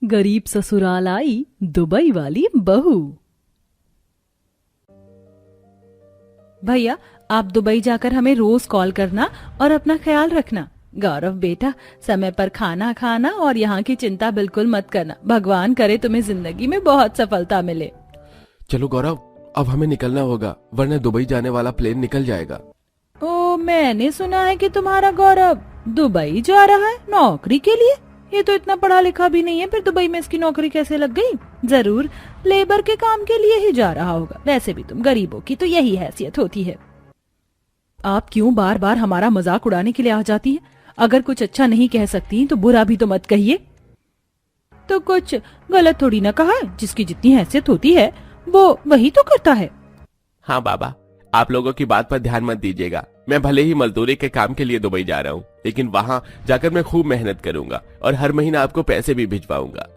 गरीब ससुराल आई दुबई वाली बहू। भैया, आप दुबई जाकर हमें रोज कॉल करना और अपना ख्याल रखना। गौरव बेटा, समय पर खाना खाना और यहाँ की चिंता बिल्कुल मत करना। भगवान करे तुम्हें जिंदगी में बहुत सफलता मिले। चलो गौरव, अब हमें निकलना होगा वरना दुबई जाने वाला प्लेन निकल जाएगा। ओ, मैंने सुना है कि तुम्हारा गौरव दुबई जा रहा है नौकरी के लिए। ये तो इतना पढ़ा लिखा भी नहीं है, फिर दुबई में इसकी नौकरी कैसे लग गई? जरूर लेबर के काम के लिए ही जा रहा होगा। वैसे भी तुम गरीबों की तो यही हैसियत होती है। आप क्यों बार बार हमारा मजाक उड़ाने के लिए आ जाती हैं? अगर कुछ अच्छा नहीं कह सकती तो बुरा भी तो मत कहिए। तो कुछ गलत थोड़ी ना कहा है, जिसकी जितनी हैसियत होती है वो वही तो करता है। हाँ बाबा, आप लोगों की बात पर ध्यान मत दीजिएगा। मैं भले ही मजदूरी के काम के लिए दुबई जा रहा हूँ, लेकिन वहाँ जाकर मैं खूब मेहनत करूंगा और हर महीना आपको पैसे भी भिजवाऊंगा।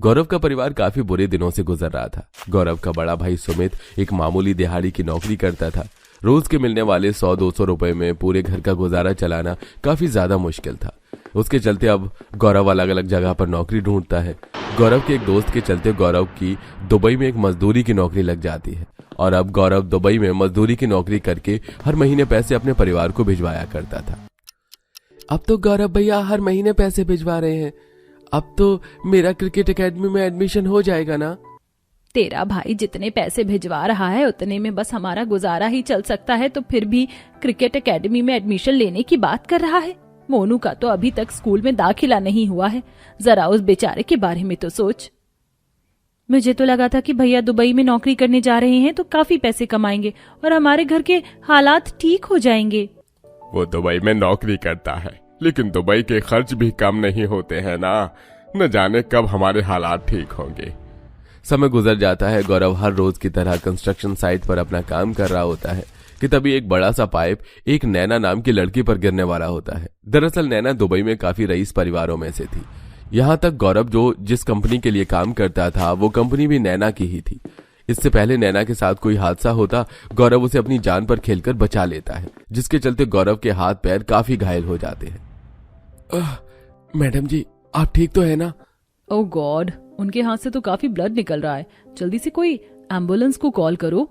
गौरव का परिवार काफी बुरे दिनों से गुजर रहा था। गौरव का बड़ा भाई सुमित एक मामूली दिहाड़ी की नौकरी करता था। रोज के मिलने वाले 100-200 रुपए में पूरे घर का गुजारा चलाना काफी ज्यादा मुश्किल था। उसके चलते अब गौरव अलग अलग जगह पर नौकरी ढूंढता है। गौरव के एक दोस्त के चलते गौरव की दुबई में एक मजदूरी की नौकरी लग जाती है और अब गौरव दुबई में मजदूरी की नौकरी करके हर महीने पैसे अपने परिवार को भिजवाया करता था। अब तो गौरव भैया हर महीने पैसे भिजवा रहे हैं। अब तो मेरा क्रिकेट एकेडमी में एडमिशन हो जाएगा ना? तेरा भाई जितने पैसे भिजवा रहा है उतने में बस हमारा गुजारा ही चल सकता है, तो फिर भी क्रिकेट एकेडमी में एडमिशन लेने की बात कर रहा है। मोनू का तो अभी तक स्कूल में दाखिला नहीं हुआ है। जरा उस बेचारे के बारे में तो सोच। मुझे तो लगा था कि भैया दुबई में नौकरी करने जा रहे हैं तो काफी पैसे कमाएंगे और हमारे घर के हालात ठीक हो जाएंगे। वो दुबई में नौकरी करता है, लेकिन दुबई के खर्च भी कम नहीं होते हैं ना। न जाने कब हमारे हालात ठीक होंगे। समय गुजर जाता है। गौरव हर रोज की तरह कंस्ट्रक्शन साइट पर अपना काम कर रहा होता है कि तभी एक बड़ा सा पाइप एक नैना नाम की लड़की पर गिरने वाला होता है। दरअसल नैना दुबई में काफी रईस परिवारों में से थी। यहाँ तक गौरव जिस कंपनी के लिए काम करता था वो कंपनी भी नैना की ही थी। इससे पहले नैना के साथ कोई हादसा होता, गौरव उसे अपनी जान पर खेलकर बचा लेता है, जिसके चलते गौरव के हाथ पैर काफी घायल हो जाते हैं। मैडम जी, आप ठीक तो है ना? ओह गॉड, उनके हाथ से तो काफी ब्लड निकल रहा है। जल्दी से कोई एम्बुलेंस को कॉल करो।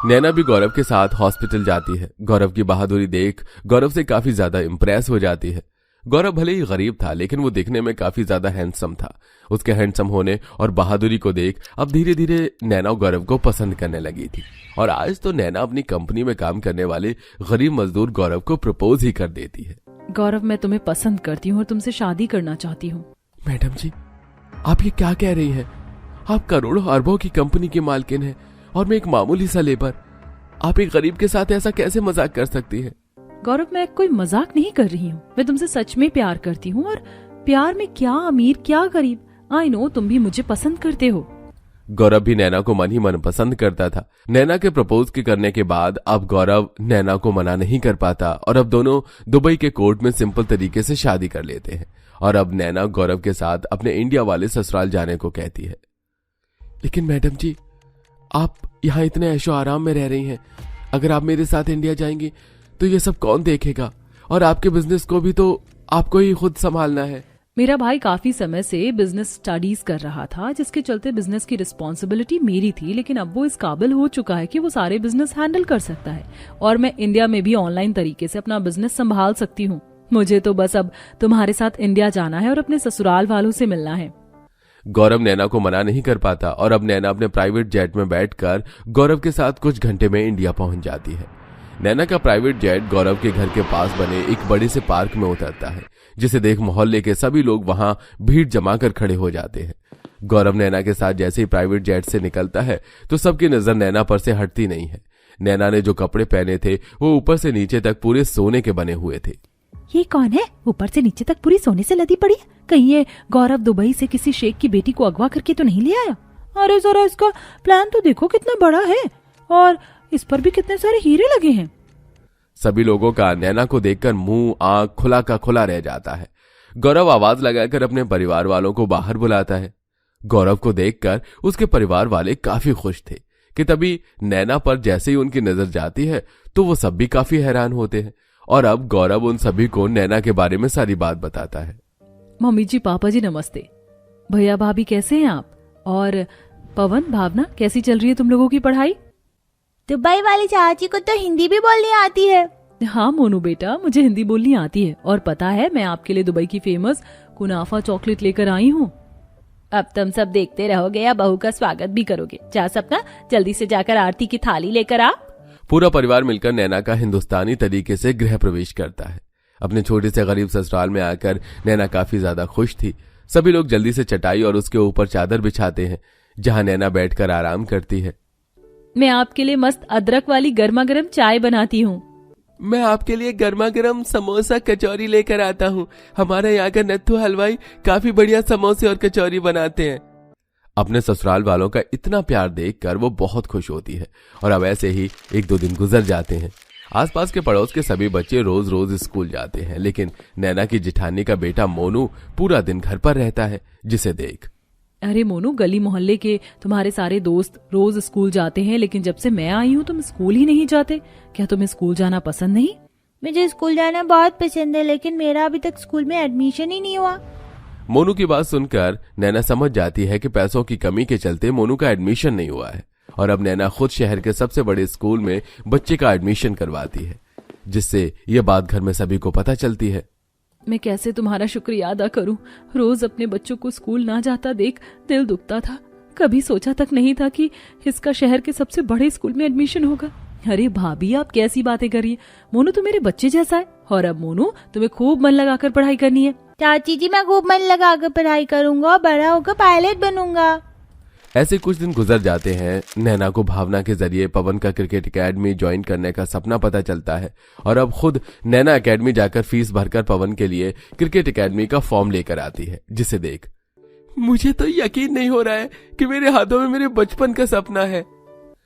नैना भी गौरव के साथ हॉस्पिटल जाती है। गौरव की बहादुरी देख गौरव से काफी ज्यादा इम्प्रेस हो जाती है। गौरव भले ही गरीब था, लेकिन वो दिखने में काफी ज्यादा हैंडसम था। उसके हैंडसम होने और बहादुरी को देख अब धीरे धीरे नैना गौरव को पसंद करने लगी थी और आज तो नैना अपनी कंपनी में काम करने वाले गरीब मजदूर गौरव को प्रपोज ही कर देती है। गौरव, मैं तुम्हें पसंद करती हूँ और तुमसे शादी करना चाहती हूँ। मैडम जी, आप ये क्या कह रही हैं? आप करोड़ों अरबों की कंपनी की मालकिन हैं और मैं एक मामूली सा लेबर। आप एक गरीब के साथ ऐसा कैसे मजाक कर सकती हैं? गौरव, मैं कोई मजाक नहीं कर रही हूँ। मैं तुमसे सच में प्यार करती हूँ और प्यार में क्या अमीर क्या गरीब, आई नो तुम भी मुझे पसंद करते हो। गौरव भी नैना को मन ही मन पसंद करता था। नैना के प्रपोज के करने के बाद अब गौरव नैना को मना नहीं कर पाता और अब दोनों दुबई के कोर्ट में सिंपल तरीके से शादी कर लेते हैं और अब नैना गौरव के साथ अपने इंडिया वाले ससुराल जाने को कहती है। लेकिन मैडम जी, आप यहाँ इतने ऐशो आराम में रह रही हैं, अगर आप मेरे साथ इंडिया जाएंगी तो ये सब कौन देखेगा? और आपके बिजनेस को भी तो आपको ही खुद संभालना है। मेरा भाई काफी समय से बिजनेस स्टडीज कर रहा था, जिसके चलते बिजनेस की रिस्पॉन्सिबिलिटी मेरी थी, लेकिन अब वो इस काबिल हो चुका है कि वो सारे बिजनेस हैंडल कर सकता है और मैं इंडिया में भी ऑनलाइन तरीके से अपना बिजनेस संभाल सकती हूँ। मुझे तो बस अब तुम्हारे साथ इंडिया जाना है और अपने ससुराल वालों से मिलना है। गौरव नैना को मना नहीं कर पाता और अब नैना अपने प्राइवेट जेट में बैठकर गौरव के साथ कुछ घंटे में इंडिया पहुंच जाती है। नैना का प्राइवेट जेट गौरव के घर के पास बने एक बड़े से पार्क में उतरता है, जिसे देख मोहल्ले के सभी लोग वहां भीड़ जमा कर खड़े हो जाते हैं। गौरव नैना के साथ जैसे ही प्राइवेट जेट से निकलता है तो सबकी नजर नैना पर से हटती नहीं है। नैना ने जो कपड़े पहने थे वो ऊपर से नीचे तक पूरे सोने के बने हुए थे। ये कौन है? ऊपर से नीचे तक पूरी सोने से लदी पड़ी है। कहीं ये गौरव दुबई से किसी शेख की बेटी को अगवा करके तो नहीं ले आया? अरे जरा इसका प्लान तो देखो कितना बड़ा है और इस पर भी कितने सारे हीरे लगे हैं। सभी लोगों का नैना को देखकर मुंह आंख खुला का खुला रह जाता है। गौरव आवाज लगाकर अपने परिवार वालों को बाहर बुलाता है। गौरव को देखकर उसके परिवार वाले काफी खुश थे कि तभी नैना पर जैसे ही उनकी नजर जाती है तो वो सब भी काफी हैरान होते हैं और अब गौरव उन सभी को नैना के बारे में सारी बात बताता है। मम्मी जी, पापा जी नमस्ते। भैया भाभी कैसे हैं आप? और पवन, भावना, कैसी चल रही है तुम लोगों की पढ़ाई? दुबई वाली चाची को तो हिंदी भी बोलनी आती है। हाँ मोनू बेटा, मुझे हिंदी बोलनी आती है और पता है मैं आपके लिए दुबई की फेमस कुनाफा चॉकलेट लेकर आई हूँ। अब तुम सब देखते रहोगे या बहू का स्वागत भी करोगे? जा सपना, जल्दी से जाकर आरती की थाली लेकर आ। पूरा परिवार मिलकर नैना का हिंदुस्तानी तरीके से गृह प्रवेश करता है। अपने छोटे से गरीब ससुराल में आकर नैना काफी ज्यादा खुश थी। सभी लोग जल्दी से चटाई और उसके ऊपर चादर बिछाते हैं, जहां नैना बैठकर आराम करती है। मैं आपके लिए मस्त अदरक वाली गर्मा गर्म चाय बनाती हूँ। मैं आपके लिए गर्मा गर्म समोसा कचौरी लेकर आता हूँ। हमारे यहाँ का नत्थू हलवाई काफी बढ़िया समोसे और कचौरी बनाते हैं। अपने ससुराल वालों का इतना प्यार देखकर वो बहुत खुश होती है। और अब ऐसे ही 1-2 दिन गुजर जाते हैं। आसपास के पड़ोस के सभी बच्चे रोज रोज स्कूल जाते हैं, लेकिन नैना की जिठानी का बेटा मोनू पूरा दिन घर पर रहता है, जिसे देख। अरे मोनू, गली मोहल्ले के तुम्हारे सारे दोस्त रोज स्कूल जाते हैं, लेकिन जब से मैं आई हूँ तुम स्कूल ही नहीं जाते। क्या तुम्हें स्कूल जाना पसंद नहीं? मुझे स्कूल जाना बहुत पसंद है, लेकिन मेरा अभी तक स्कूल में एडमिशन ही नहीं हुआ। मोनू की बात सुनकर नैना समझ जाती है कि पैसों की कमी के चलते मोनू का एडमिशन नहीं हुआ है और अब नैना खुद शहर के सबसे बड़े स्कूल में बच्चे का एडमिशन करवाती है, जिससे ये बात घर में सभी को पता चलती है। मैं कैसे तुम्हारा शुक्रिया अदा करूं? रोज अपने बच्चों को स्कूल ना जाता देख दिल दुखता था। कभी सोचा तक नहीं था कि इसका शहर के सबसे बड़े स्कूल में एडमिशन होगा। अरे भाभी, आप कैसी बातें करिए? मोनू तो मेरे बच्चे जैसा है। और अब मोनू, तुम्हें खूब मन लगाकर पढ़ाई करनी है। चाची जी, मैं खूब मन लगाकर पढ़ाई करूंगा, बड़ा होकर पायलट बनूंगा। ऐसे कुछ दिन गुजर जाते हैं। नैना को भावना के जरिए पवन का क्रिकेट एकेडमी ज्वाइन करने का सपना पता चलता है और अब खुद नैना एकेडमी जाकर फीस भरकर पवन के लिए क्रिकेट एकेडमी का फॉर्म लेकर आती है, जिसे देख मुझे तो यकीन नहीं हो रहा है कि मेरे हाथों में मेरे बचपन का सपना है।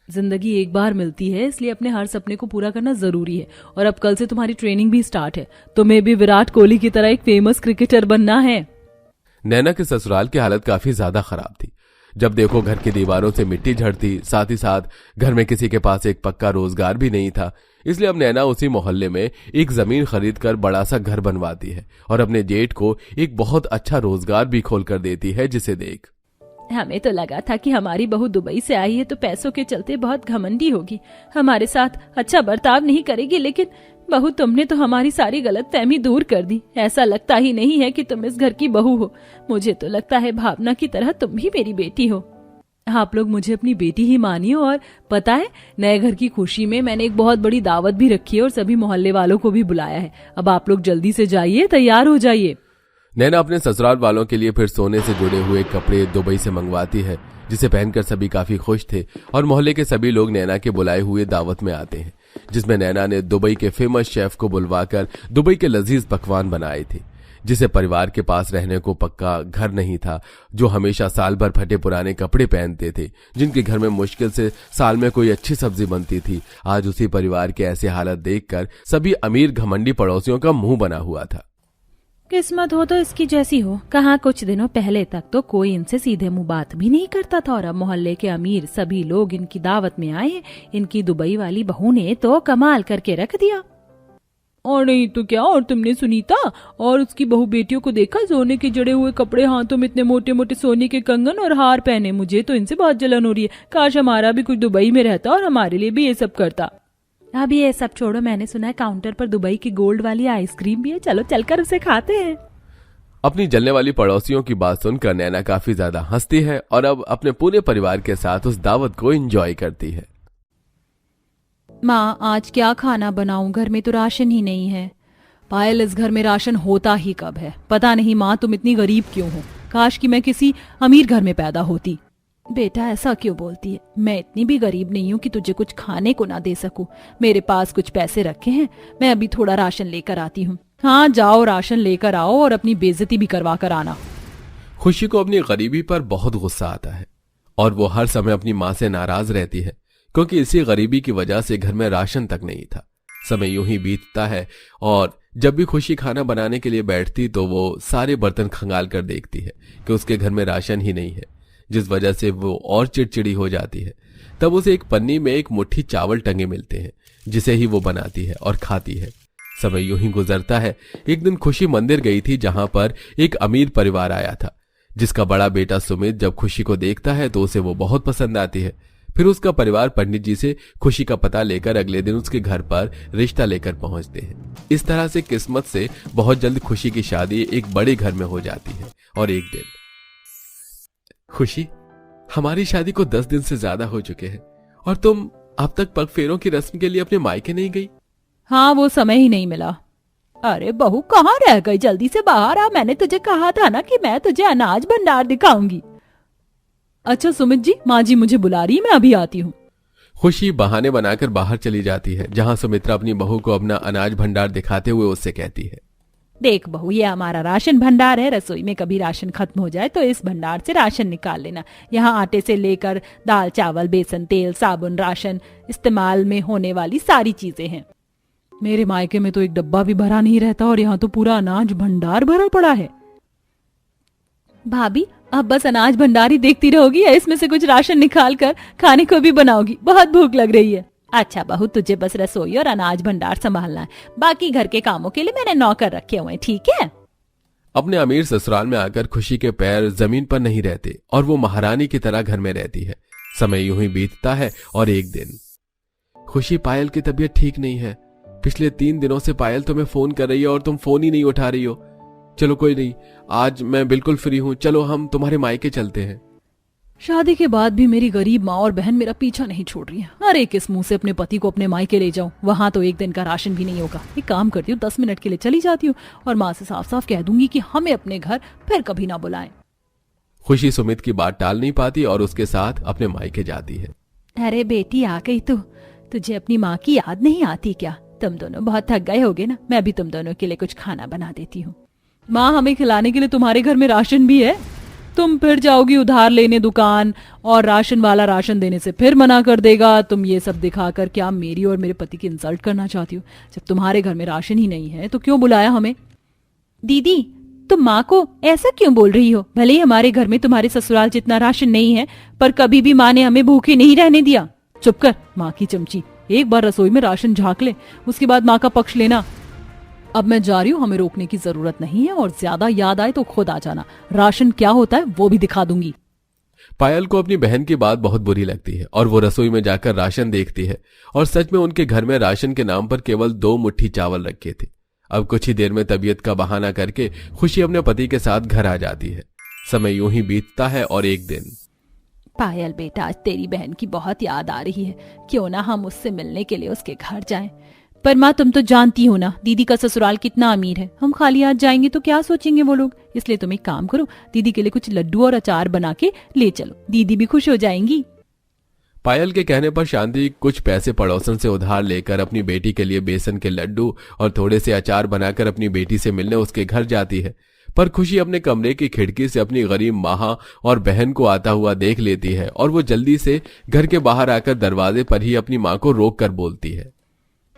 जिंदगी एक बार मिलती है, इसलिए अपने हर सपने को पूरा करना जरूरी है। और अब कल से तुम्हारी ट्रेनिंग भी स्टार्ट है। तुम्हें भी विराट कोहली की तरह एक फेमस क्रिकेटर बनना है। नैना के ससुराल की हालत काफी ज्यादा खराब थी। जब देखो घर की दीवारों से मिट्टी झड़ती, साथ ही साथ घर में किसी के पास एक पक्का रोजगार भी नहीं था। इसलिए अब नैना उसी मोहल्ले में एक जमीन खरीदकर बड़ा सा घर बनवाती है और अपने जेठ को एक बहुत अच्छा रोजगार भी खोल कर देती है, जिसे देख हमें तो लगा था कि हमारी बहू दुबई से आई है तो पैसों के चलते बहुत घमंडी होगी, हमारे साथ अच्छा बर्ताव नहीं करेगी, लेकिन बहू तुमने तो हमारी सारी गलतफहमी दूर कर दी। ऐसा लगता ही नहीं है कि तुम इस घर की बहू हो। मुझे तो लगता है भावना की तरह तुम भी मेरी बेटी हो। आप लोग मुझे अपनी बेटी ही मानिए। और पता है, नए घर की खुशी में मैंने एक बहुत बड़ी दावत भी रखी है और सभी मोहल्ले वालों को भी बुलाया है। अब आप लोग जल्दी से जाइए, तैयार हो जाइए। नैना अपने ससुराल वालों के लिए फिर सोने से जुड़े हुए कपड़े दुबई से मंगवाती है, जिसे पहनकर सभी काफी खुश थे और मोहल्ले के सभी लोग नैना के बुलाए हुए दावत में आते हैं, जिसमें नैना ने दुबई के फेमस शेफ को बुलवाकर दुबई के लजीज पकवान बनाए थे। जिसे परिवार के पास रहने को पक्का घर नहीं था, जो हमेशा साल भर फटे पुराने कपड़े पहनते थे, जिनके घर में मुश्किल से साल में कोई अच्छी सब्जी बनती थी, आज उसी परिवार के ऐसे हालत देखकर सभी अमीर घमंडी पड़ोसियों का मुंह बना हुआ था। किस्मत हो तो इसकी जैसी हो। कहाँ कुछ दिनों पहले तक तो कोई इनसे सीधे मुंह बात भी नहीं करता था और अब मोहल्ले के अमीर सभी लोग इनकी दावत में आए। इनकी दुबई वाली बहू ने तो कमाल करके रख दिया। और नहीं तो क्या। और तुमने सुनीता और उसकी बहू बेटियों को देखा? सोने के जड़े हुए कपड़े, हाथों में इतने मोटे मोटे सोने के कंगन और हार पहने। मुझे तो इनसे बहुत जलन हो रही है। काश हमारा भी कुछ दुबई में रहता और हमारे लिए भी ये सब करता। अब ये सब छोड़ो, मैंने सुना है काउंटर पर दुबई की गोल्ड वाली आइसक्रीम भी है, चलो चलकर उसे खाते हैं। अपनी जलने वाली पड़ोसियों की बात सुनकर नैना काफी ज्यादा हंसती है और अब अपने पूरे परिवार के साथ उस दावत को एंजॉय करती है। माँ, आज क्या खाना बनाऊं? घर में तो राशन ही नहीं है। पायल, इस घर में राशन होता ही कब है? पता नहीं माँ, तुम इतनी गरीब क्यों हो? काश कि मैं किसी अमीर घर में पैदा होती। बेटा, ऐसा क्यों बोलती है? मैं इतनी भी गरीब नहीं हूँ कि तुझे कुछ खाने को ना दे सकूं। मेरे पास कुछ पैसे रखे हैं, मैं अभी थोड़ा राशन लेकर आती हूँ। हाँ, जाओ राशन लेकर आओ और अपनी बेइज्जती भी करवा कर आना। खुशी को अपनी गरीबी पर बहुत गुस्सा आता है और वो हर समय अपनी माँ से नाराज रहती है, क्योंकि इसी गरीबी की वजह से घर में राशन तक नहीं था। समय यूं ही बीतता है और जब भी खुशी खाना बनाने के लिए बैठती तो वो सारे बर्तन खंगाल कर देखती है कि उसके घर में राशन ही नहीं है, जिस वजह से वो और चिड़चिड़ी हो जाती है। तब उसे एक पन्नी में एक मुट्ठी चावल टंगे मिलते हैं, जिसे ही वो बनाती है और खाती है। समय यूं ही गुजरता है। एक दिन खुशी मंदिर गई थी, जहां पर एक अमीर परिवार आया था, जिसका बड़ा बेटा सुमित जब खुशी को देखता है तो उसे वो बहुत पसंद आती है। फिर उसका परिवार पंडित जी से खुशी का पता लेकर अगले दिन उसके घर पर रिश्ता लेकर पहुंचते हैं। इस तरह से किस्मत से बहुत जल्द खुशी की शादी एक बड़े घर में हो जाती है। और एक दिन, खुशी, हमारी शादी को 10 दिन से ज्यादा हो चुके हैं और तुम अब तक पग फेरों की रस्म के लिए अपने मायके नहीं गई। हाँ, वो समय ही नहीं मिला। अरे बहू, कहाँ रह गई? जल्दी से बाहर आ, मैंने तुझे कहा था ना कि मैं तुझे अनाज भंडार दिखाऊंगी। अच्छा सुमित जी, माँ जी मुझे बुला रही है, मैं अभी आती हूँ। खुशी बहाने बनाकर बाहर चली जाती है, जहां सुमित्रा अपनी बहू को अपना अनाज भंडार दिखाते हुए उससे कहती है, देख बहू, ये हमारा राशन भंडार है। रसोई में कभी राशन खत्म हो जाए तो इस भंडार से राशन निकाल लेना। यहाँ आटे से लेकर दाल, चावल, बेसन, तेल, साबुन, राशन, इस्तेमाल में होने वाली सारी चीजें हैं। मेरे मायके में तो एक डब्बा भी भरा नहीं रहता और यहाँ तो पूरा अनाज भंडार भरा पड़ा है। भाभी, अब बस अनाज भंडार ही देखती रहोगी या इसमें से कुछ राशन निकाल कर खाने को भी बनाओगी? बहुत भूख लग रही है। अच्छा बहू, तुझे बस रसोई और अनाज भंडार संभालना है, बाकी घर के कामों के लिए मैंने नौकर रखे हुए हैं, ठीक है? अपने अमीर ससुराल में आकर खुशी के पैर जमीन पर नहीं रहते और वो महारानी की तरह घर में रहती है। समय यूं ही बीतता है और एक दिन, खुशी, पायल की तबीयत ठीक नहीं है। पिछले 3 दिनों से पायल तुम्हें फोन कर रही है और तुम फोन ही नहीं उठा रही हो। चलो कोई नहीं, आज मैं बिल्कुल फ्री हूँ, चलो हम तुम्हारे मायके चलते हैं। शादी के बाद भी मेरी गरीब माँ और बहन मेरा पीछा नहीं छोड़ रही है। अरे किस मुंह से अपने पति को अपने मायके ले जाऊं? वहां तो एक दिन का राशन भी नहीं होगा। एक काम करती हूँ, 10 मिनट के लिए चली जाती हूँ और माँ से साफ साफ कह दूंगी कि हमें अपने घर फिर कभी ना बुलाएं। खुशी सुमित की बात टाल नहीं पाती और उसके साथ अपने मायके जाती है। अरे बेटी, आ गई तू? तुझे अपनी माँ की याद नहीं आती क्या? तुम दोनों बहुत थक गए होगे ना, मैं भी तुम दोनों के लिए कुछ खाना बना देती हूँ। माँ, हमें खिलाने के लिए तुम्हारे घर में राशन भी है? तुम फिर जाओगी उधार लेने दुकान और राशन वाला राशन देने से फिर मना कर देगा। तुम ये सब दिखाकर क्या मेरी और मेरे पति की इंसल्ट करना चाहती हो? जब तुम्हारे घर में राशन ही नहीं है तो क्यों बुलाया हमें? दीदी, तुम माँ को ऐसा क्यों बोल रही हो? भले ही हमारे घर में तुम्हारे ससुराल जितना राशन नहीं है, पर कभी भी माँ ने हमें भूखे नहीं रहने दिया। चुप कर माँ की चमची, एक बार रसोई में राशन झांक ले, उसके बाद माँ का पक्ष लेना। अब मैं जा रही हूँ, हमें रोकने की जरूरत नहीं है और ज्यादा याद आए तो खुद आ जाना। राशन क्या होता है वो भी दिखा दूंगी। पायल को अपनी बहन की बात बहुत बुरी लगती है और वो रसोई में जाकर राशन देखती है और सच में उनके घर में राशन के नाम पर केवल 2 मुट्ठी चावल रखे थे। अब कुछ ही देर में तबीयत का बहाना करके खुशी अपने पति के साथ घर आ जाती है। समय यूं ही बीतता है और एक दिन, पायल बेटा, आज तेरी बहन की बहुत याद आ रही है, क्यों ना हम उससे मिलने के लिए उसके घर जाएं। पर माँ, तुम तो जानती हो ना दीदी का ससुराल कितना अमीर है। हम खाली हाथ जाएंगे तो क्या सोचेंगे वो लोग? इसलिए तुम एक काम करो, दीदी के लिए कुछ लड्डू और अचार बना के ले चलो, दीदी भी खुश हो जाएंगी। पायल के कहने पर शांति कुछ पैसे पड़ोसन से उधार लेकर अपनी बेटी के लिए बेसन के लड्डू और थोड़े से अचार बनाकर अपनी बेटी से मिलने उसके घर जाती है। पर खुशी अपने कमरे की खिड़की से अपनी गरीब माँ और बहन को आता हुआ देख लेती है और वो जल्दी से घर के बाहर आकर दरवाजे पर ही अपनी माँ को रोक कर बोलती है,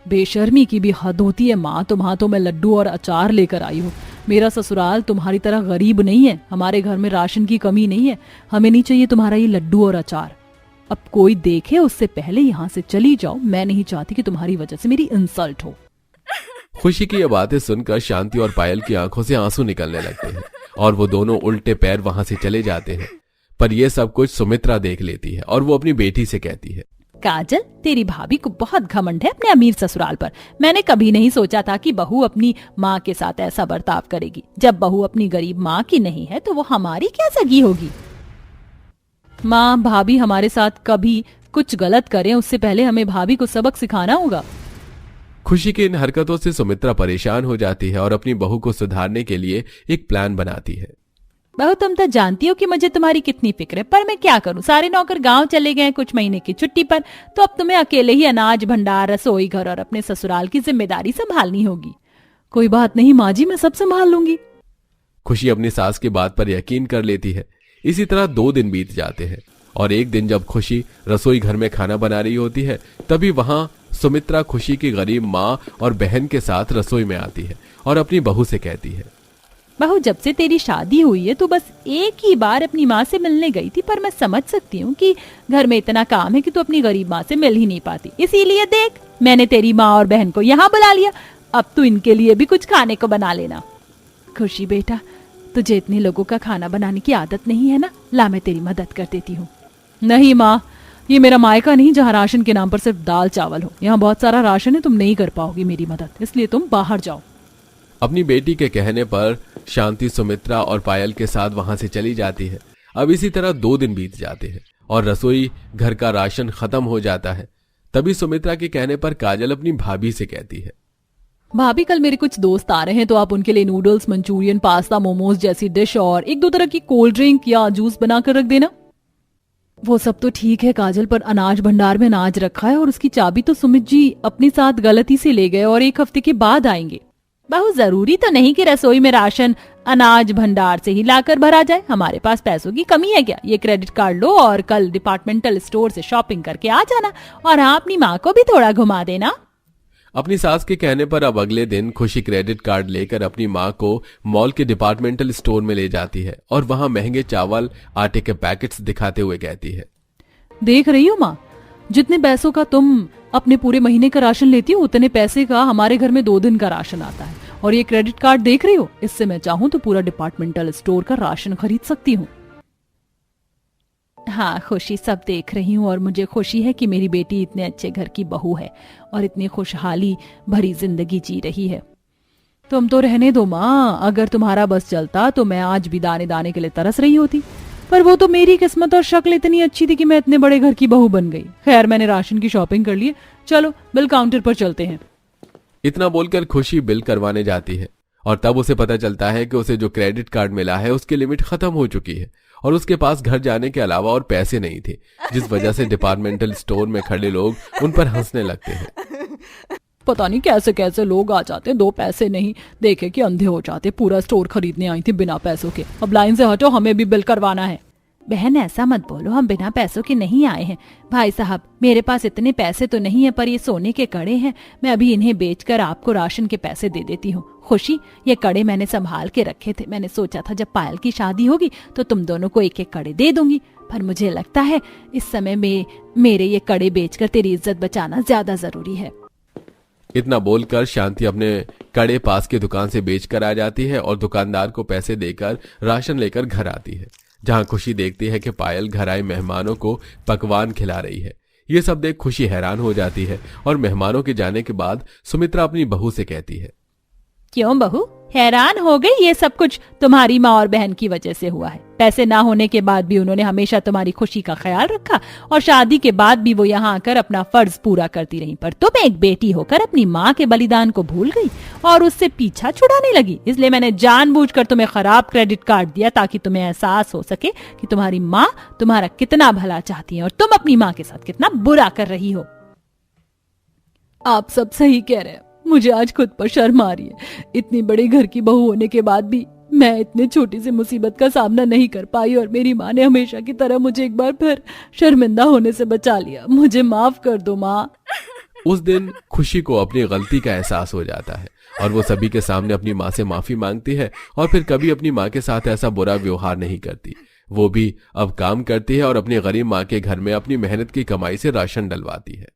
बेशर्मी की भी हद होती है माँ, तुम्हां तो मैं लड्डू और अचार लेकर आई हूँ। मेरा ससुराल तुम्हारी तरह गरीब नहीं है, हमारे घर में राशन की कमी नहीं है। हमें नहीं चाहिए तुम्हारा ये लड्डू और अचार। अब कोई देखे उससे पहले यहाँ से चली जाओ, मैं नहीं चाहती कि तुम्हारी वजह से मेरी इंसल्ट हो। खुशी की ये बातें सुनकर शांति और पायल की आंखों से आंसू निकलने लगते हैं और वो दोनों उल्टे पैर वहां से चले जाते हैं। पर यह सब कुछ सुमित्रा देख लेती है और वो अपनी बेटी से कहती है, काजल, तेरी भाभी को बहुत घमंड है अपने अमीर ससुराल पर। मैंने कभी नहीं सोचा था कि बहू अपनी माँ के साथ ऐसा बर्ताव करेगी। जब बहू अपनी गरीब माँ की नहीं है तो वो हमारी क्या सगी होगी? माँ, भाभी हमारे साथ कभी कुछ गलत करें उससे पहले हमें भाभी को सबक सिखाना होगा। खुशी की इन हरकतों से सुमित्रा परेशान हो जाती है और अपनी बहू को सुधारने के लिए एक प्लान बनाती है। बहू, तुम तो जानती हो कि मुझे तुम्हारी कितनी फिक्र है, पर मैं क्या करूं? सारे नौकर गांव चले गए कुछ महीने की छुट्टी पर, तो अब तुम्हें अकेले ही अनाज भंडार, रसोई घर और अपने ससुराल की जिम्मेदारी संभालनी होगी। कोई बात नहीं माँ जी, मैं सब संभाल लूंगी। खुशी अपनी सास की बात पर यकीन कर लेती है। इसी तरह 2 दिन बीत जाते हैं और एक दिन जब खुशी रसोई घर में खाना बना रही होती है, तभी वहां सुमित्रा खुशी की गरीब माँ और बहन के साथ रसोई में आती है और अपनी बहू से कहती है, बहू, जब से तेरी शादी हुई है तो बस एक ही बार अपनी माँ से मिलने गई थी, पर मैं समझ सकती हूँ कि घर में इतना काम है कि तू अपनी गरीब माँ से मिल ही नहीं पाती। इसीलिए देख, मैंने तेरी माँ और बहन को यहाँ बुला लिया। अब तू इनके लिए भी कुछ खाने को बना लेना। खुशी बेटा, तुझे इतने लोगों का खाना बनाने की आदत नहीं है ना, ला मैं तेरी मदद कर देती हूँ। नहीं माँ, ये मेरा मायका नहीं जहाँ राशन के नाम पर सिर्फ दाल चावल हो। यहाँ बहुत सारा राशन है, तुम नहीं कर पाओगी मेरी मदद, इसलिए तुम बाहर जाओ। अपनी बेटी के कहने पर शांति सुमित्रा और पायल के साथ वहां से चली जाती है। अब इसी तरह 2 दिन बीत जाते हैं और रसोई घर का राशन खत्म हो जाता है। तभी सुमित्रा के कहने पर काजल अपनी भाभी से कहती है, भाभी कल मेरे कुछ दोस्त आ रहे हैं, तो आप उनके लिए नूडल्स, मंचूरियन, पास्ता, मोमोज जैसी डिश और 1-2 तरह की कोल्ड ड्रिंक या जूस बनाकर रख देना। वो सब तो ठीक है काजल, पर अनाज भंडार में अनाज रखा है और उसकी चाबी तो सुमित जी अपने साथ गलती से ले गए और 1 हफ्ते के बाद आएंगे। बहुत जरूरी तो नहीं कि रसोई में राशन अनाज भंडार से ही लाकर भरा जाए। हमारे पास पैसों की कमी है क्या? ये क्रेडिट कार्ड लो और कल डिपार्टमेंटल स्टोर से शॉपिंग करके आ जाना, और हाँ, अपनी माँ को भी थोड़ा घुमा देना। अपनी सास के कहने पर अब अगले दिन खुशी क्रेडिट कार्ड लेकर अपनी माँ को मॉल के डिपार्टमेंटल स्टोर में ले जाती है और वहां महंगे चावल आटे के पैकेट्स दिखाते हुए कहती है, देख रही हो माँ, जितने पैसों का तुम अपने पूरे महीने का राशन लेती हो, उतने पैसे का हमारे घर में 2 दिन का राशन आता है। और ये क्रेडिट कार्ड देख रही हो, इससे मैं चाहूँ तो पूरा डिपार्टमेंटल स्टोर का राशन खरीद सकती हूँ। हाँ खुशी, सब देख रही हूँ और मुझे खुशी है कि मेरी बेटी इतने अच्छे घर की बहू है और इतनी खुशहाली भरी जिंदगी जी रही है। तुम तो रहने दो माँ, अगर तुम्हारा बस चलता तो मैं आज भी दाने दाने के लिए तरस रही होती, पर वो तो मेरी किस्मत और शक्ल इतनी अच्छी थी कि मैं इतने बड़े घर की बहू बन गई। खैर, मैंने राशन की शॉपिंग कर ली, चलो बिल काउंटर पर चलते हैं। इतना बोलकर खुशी बिल करवाने जाती है और तब उसे पता चलता है कि उसे जो क्रेडिट कार्ड मिला है उसकी लिमिट खत्म हो चुकी है और उसके पास घर जाने के अलावा और पैसे नहीं थे, जिस वजह से डिपार्टमेंटल स्टोर में खड़े लोग उन पर हंसने लगते हैं। पता नहीं कैसे कैसे लोग आ जाते, 2 पैसे नहीं देखे कि अंधे हो जाते। पूरा स्टोर खरीदने आई थी बिना पैसों के। अब लाइन से हटो, हमें भी बिल करवाना है। बहन ऐसा मत बोलो, हम बिना पैसों के नहीं आए हैं। भाई साहब, मेरे पास इतने पैसे तो नहीं है, पर ये सोने के कड़े हैं, मैं अभी इन्हें बेचकर आपको राशन के पैसे दे देती हूँ। खुशी, ये कड़े मैंने संभाल के रखे थे। मैंने सोचा था जब पायल की शादी होगी तो तुम दोनों को 1-1 कड़े दे दूंगी, पर मुझे लगता है इस समय में मेरे ये कड़े बेचकर तेरी इज्जत बचाना ज्यादा जरूरी है। इतना बोलकर शांति अपने कड़े पास की दुकान से बेचकर आ जाती है और दुकानदार को पैसे देकर राशन लेकर घर आती है, जहां खुशी देखती है कि पायल घर आए मेहमानों को पकवान खिला रही है। ये सब देख खुशी हैरान हो जाती है और मेहमानों के जाने के बाद सुमित्रा अपनी बहू से कहती है, क्यों बहू, हैरान हो गई? ये सब कुछ तुम्हारी माँ और बहन की वजह से हुआ है। पैसे ना होने के बाद भी उन्होंने हमेशा तुम्हारी खुशी का ख्याल रखा और शादी के बाद भी वो यहाँ आकर अपना फर्ज पूरा करती रही, पर तुम एक बेटी होकर अपनी माँ के बलिदान को भूल गई और उससे पीछा छुड़ाने लगी। इसलिए मैंने जानबूझकर तुम्हें खराब क्रेडिट कार्ड दिया ताकि तुम्हें एहसास हो सके कि तुम्हारी माँ तुम्हारा कितना भला चाहती है और तुम अपनी माँ के साथ कितना बुरा कर रही हो। आप सब सही कह रहे हैं, मुझे आज खुद पर शर्म आ रही है। इतनी बड़ी घर की बहू होने के बाद भी मैं इतने छोटी सी मुसीबत का सामना नहीं कर पाई और मेरी माँ ने हमेशा की तरह मुझे एक बार फिर शर्मिंदा होने से बचा लिया। मुझे माफ कर दो माँ। उस दिन खुशी को अपनी गलती का एहसास हो जाता है और वो सभी के सामने अपनी माँ से माफी मांगती है और फिर कभी अपनी माँ के साथ ऐसा बुरा व्यवहार नहीं करती। वो भी अब काम करती है और अपनी गरीब माँ के घर में अपनी मेहनत की कमाई से राशन डलवाती है।